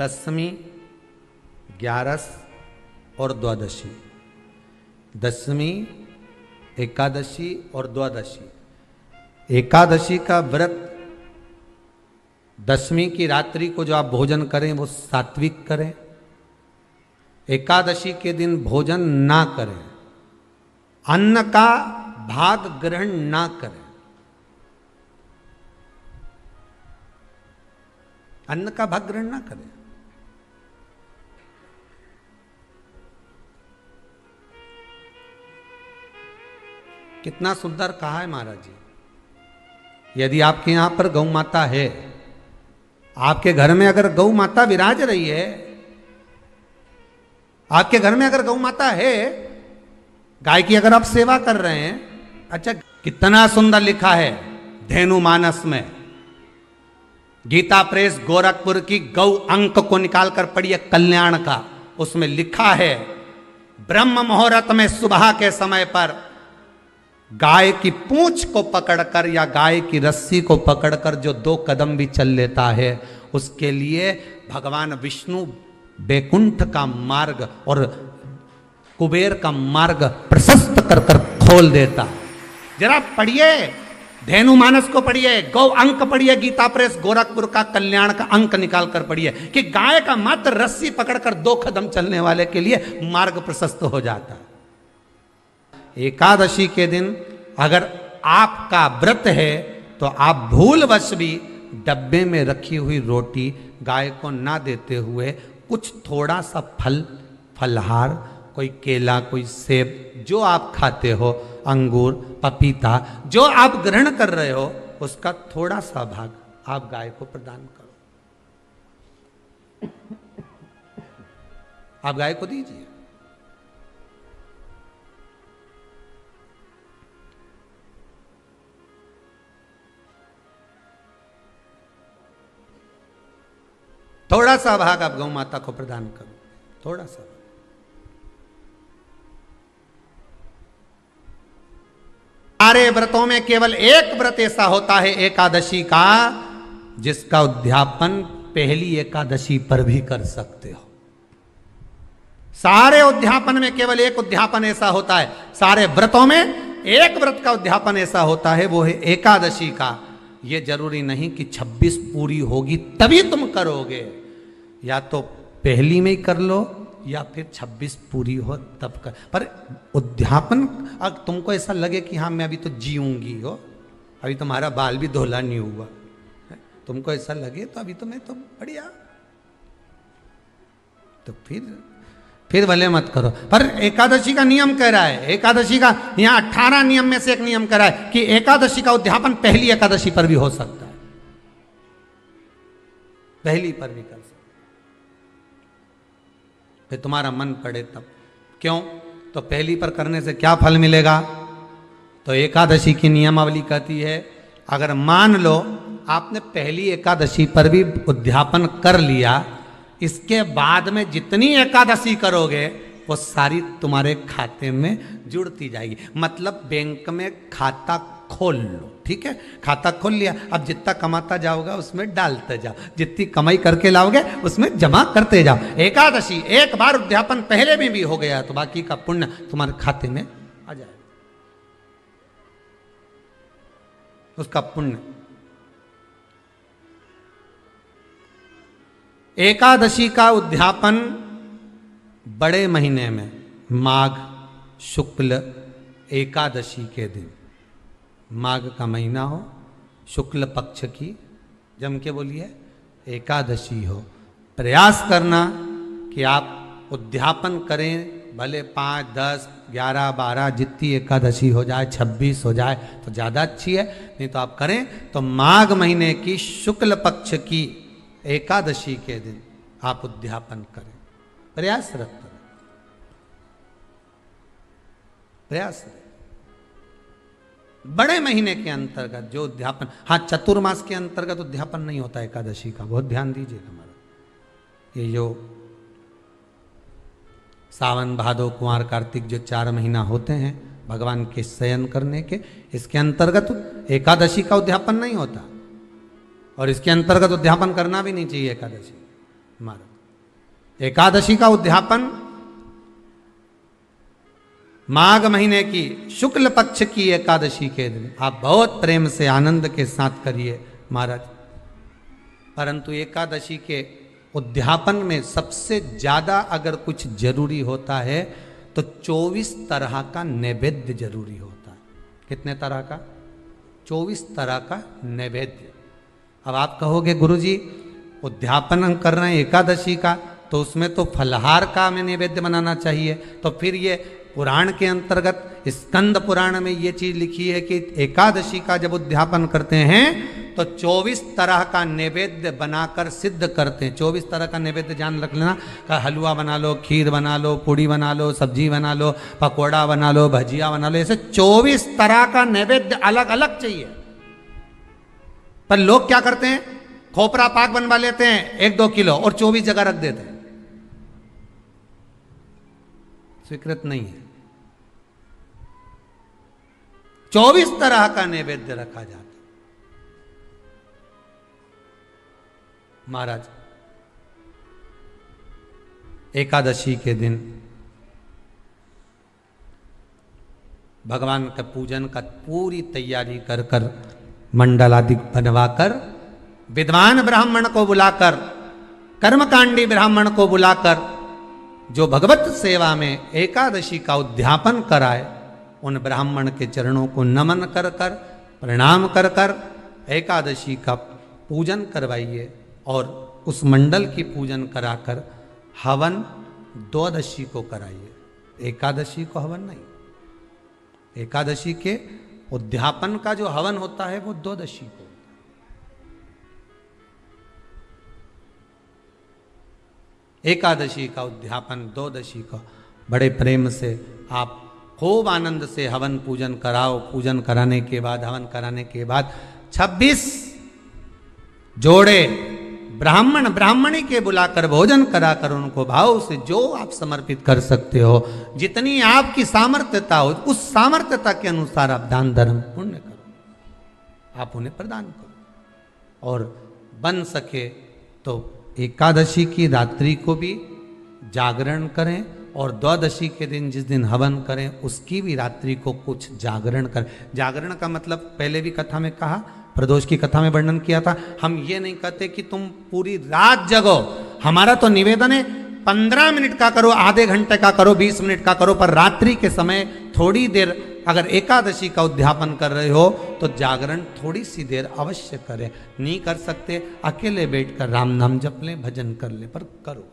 दशमी, ग्यारस और द्वादशी। दशमी, एकादशी और द्वादशी। एकादशी का व्रत, दशमी की रात्रि को जो आप भोजन करें वो सात्विक करें। एकादशी के दिन भोजन ना करें, अन्न का भाग ग्रहण ना करें। अन्न का भाग ग्रहण ना करें। कितना सुंदर कहा है महाराज जी। यदि आपके यहां पर गौ माता है, आपके घर में अगर गौ माता विराज रही है, आपके घर में अगर गौ माता है, गाय की अगर आप सेवा कर रहे हैं, अच्छा कितना सुंदर लिखा है धेनु मानस में। गीता प्रेस गोरखपुर की गौ अंक को निकालकर पढ़िए कल्याण का, उसमें लिखा है ब्रह्म मुहूर्त में सुबह के समय पर गाय की पूंछ को पकड़कर या गाय की रस्सी को पकड़कर जो 2 कदम भी चल लेता है, उसके लिए भगवान विष्णु बैकुंठ का मार्ग और कुबेर का मार्ग प्रशस्त कर कर खोल देता। जरा पढ़िए, धेनु मानस को पढ़िए, गौ अंक पढ़िए, गीता प्रेस गोरखपुर का कल्याण का अंक निकाल कर पढ़िए कि गाय का मात्र रस्सी पकड़कर 2 कदम चलने वाले के लिए मार्ग प्रशस्त हो जाता है। एकादशी के दिन अगर आपका व्रत है तो आप भूलवश भी डब्बे में रखी हुई रोटी गाय को ना देते हुए कुछ थोड़ा सा फल, फलहार, कोई केला, कोई सेब, जो आप खाते हो, अंगूर, पपीता, जो आप ग्रहण कर रहे हो, उसका थोड़ा सा भाग आप गाय को प्रदान करो। आप गाय को दीजिए। थोड़ा सा भाग आप गौ माता को प्रदान करो, थोड़ा सा। सारे व्रतों में केवल एक व्रत ऐसा होता है एकादशी का, जिसका उद्यापन पहली एकादशी पर भी कर सकते हो। सारे उद्यापन में केवल एक उद्यापन ऐसा होता है, सारे व्रतों में एक व्रत का उद्यापन ऐसा होता है, वो है एकादशी का। ये जरूरी नहीं कि 26 पूरी होगी तभी तुम करोगे, या तो पहली में ही कर लो या फिर 26 पूरी हो तब कर। पर उद्यापन, अगर तुमको ऐसा लगे कि हाँ मैं अभी तो जीऊंगी हो, अभी तुम्हारा बाल भी धोला नहीं हुआ, तुमको ऐसा लगे तो अभी तो मैं तो बढ़िया, तो फिर भले मत करो। पर एकादशी का नियम कह रहा है, एकादशी का यहाँ 18 नियम में से एक नियम कह रहा है कि एकादशी का उद्यापन पहली एकादशी पर भी हो सकता है, पहली पर भी कर सकता है, फिर तुम्हारा मन पड़े तब। क्यों? तो पहली पर करने से क्या फल मिलेगा? तो एकादशी की नियमावली कहती है, अगर मान लो आपने पहली एकादशी पर भी उद्यापन कर लिया, इसके बाद में जितनी एकादशी करोगे वो सारी तुम्हारे खाते में जुड़ती जाएगी। मतलब बैंक में खाता खोल लो, ठीक है? खाता खोल लिया, अब जितना कमाता जाओगा उसमें डालते जाओ, जितनी कमाई करके लाओगे उसमें जमा करते जाओ। एकादशी एक बार उद्यापन पहले में भी हो गया तो बाकी का पुण्य तुम्हारे खाते में आ जाएगा, उसका पुण्य। एकादशी का उद्यापन बड़े महीने में माघ शुक्ल एकादशी के दिन, माघ का महीना हो, शुक्ल पक्ष की, जम के बोलिए, एकादशी हो, प्रयास करना कि आप उद्यापन करें, भले 5, 10, 11, 12 जितनी एकादशी हो जाए, 26 हो जाए तो ज़्यादा अच्छी है, नहीं तो आप करें तो माघ महीने की शुक्ल पक्ष की एकादशी के दिन आप उद्यापन करें, प्रयासरत करें, प्रयास। बड़े महीने के अंतर्गत जो उद्यापन, हाँ चतुर्मास के अंतर्गत उद्यापन नहीं होता एकादशी का, बहुत ध्यान दीजिए हमारा। ये जो सावन भादो कुंवर कार्तिक जो 4 महीना होते हैं भगवान के शयन करने के, इसके अंतर्गत एकादशी का उद्यापन नहीं होता, और इसके अंतर्गत उद्यापन करना भी नहीं चाहिए एकादशी। महाराज एकादशी का उद्यापन माघ महीने की शुक्ल पक्ष की एकादशी के दिन आप बहुत प्रेम से आनंद के साथ करिए महाराज। परंतु एकादशी के उद्यापन में सबसे ज्यादा अगर कुछ जरूरी होता है तो 24 तरह का नैवेद्य जरूरी होता है। कितने तरह का? 24 तरह का नैवेद्य। अब आप कहोगे गुरुजी उद्यापन हम कर रहे हैं एकादशी का, तो उसमें तो फलहार का हमें नैवेद्य बनाना चाहिए। तो फिर ये पुराण के अंतर्गत स्कंद पुराण में ये चीज लिखी है कि एकादशी का जब उद्यापन करते हैं तो 24 तरह का नैवेद्य बनाकर सिद्ध करते हैं। 24 तरह का नैवेद्य जान रख लेना, का हलवा बना लो, खीर बना लो, पूड़ी बना लो, सब्जी बना लो, पकोड़ा बना लो, भजिया बना लो, ऐसे 24 तरह का नैवेद्य अलग अलग चाहिए। पर लोग क्या करते हैं, खोपरा पाक बनवा लेते हैं 1-2 किलो और 24 जगह रख देते हैं। स्वीकृत नहीं है। 24 तरह का नैवेद्य रखा जाता है। महाराज एकादशी के दिन भगवान का पूजन का पूरी तैयारी कर कर मंडल आदि बनवाकर विद्वान ब्राह्मण को बुलाकर, कर्मकांडी ब्राह्मण को बुलाकर जो भगवत सेवा में एकादशी का उद्यापन कराए, उन ब्राह्मण के चरणों को नमन कर कर, प्रणाम कर कर एकादशी का पूजन करवाइए और उस मंडल की पूजन कराकर हवन द्वादशी को कराइए। एकादशी को हवन नहीं, एकादशी के उद्यापन का जो हवन होता है वो द्वादशी को। एकादशी का उद्यापन द्वादशी को बड़े प्रेम से आप खूब आनंद से हवन पूजन कराओ। पूजन कराने के बाद, हवन कराने के बाद 26 जोड़े ब्राह्मण ब्राह्मणी के बुलाकर भोजन कराकर उनको भाव से जो आप समर्पित कर सकते हो, जितनी आपकी सामर्थ्यता हो, उस सामर्थ्यता के अनुसार आप दान धर्म पुण्य करो, आप उन्हें प्रदान करो। और बन सके तो एकादशी की रात्रि को भी जागरण करें और द्वादशी के दिन जिस दिन हवन करें उसकी भी रात्रि को कुछ जागरण करें। जागरण का मतलब पहले भी कथा में कहा, प्रदोष की कथा में वर्णन किया था। हम ये नहीं कहते कि तुम पूरी रात जगो, हमारा तो निवेदन है 15 मिनट का करो, आधे घंटे का करो, 20 मिनट का करो, पर रात्रि के समय थोड़ी देर अगर एकादशी का उद्यापन कर रहे हो तो जागरण थोड़ी सी देर अवश्य करें। नहीं कर सकते अकेले बैठकर राम नाम जप लें, भजन कर लें, पर करो।